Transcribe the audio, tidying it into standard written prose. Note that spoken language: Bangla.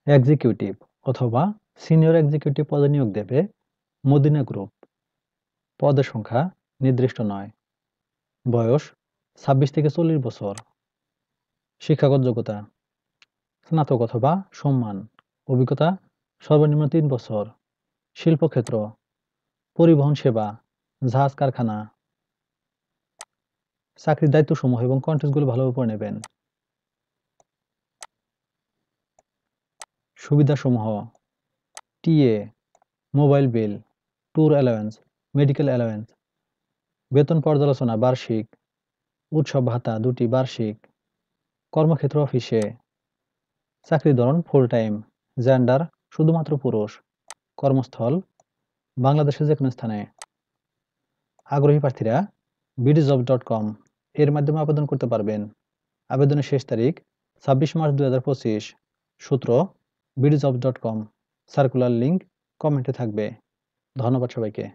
এক্সিকিউটিভ অথবা সিনিয়র এক্সিকিউটিভ পদে নিয়োগ দেবে মদিনা গ্রুপ। পদের সংখ্যা নির্দিষ্ট নয়। বয়স 26 থেকে 40 বছর। শিক্ষাগত যোগ্যতা স্নাতক অথবা সম্মান। অভিজ্ঞতা সর্বনিম্ন 3 বছর। শিল্পক্ষেত্র পরিবহন সেবা, জাহাজ কারখানা। চাকরির দায়িত্বসমূহ এবং কন্টেন্টসগুলো ভালোভাবে পড়ে নেবেন। সুবিধাসমূহ TA, mobile bill, tour allowance, medical allowance, বেতন পর্যালোচনা বার্ষিক, উৎসব ভাতা 2টি বার্ষিক, কর্মক্ষেত্র অফিসে, চাকরির ধরন ফুল টাইম, জেন্ডার শুধুমাত্র পুরুষ, কর্মস্থল বাংলাদেশের যেকোনো স্থানে। আগ্রহী প্রার্থীরা bdjobs.com এর মাধ্যমে আবেদন করতে পারবেন। আবেদনের শেষ তারিখ 26 মার্চ 2025। সূত্র bdjobs.com। সার্কুলার লিংক কমেন্টে থাকবে। ধন্যবাদ সবাইকে।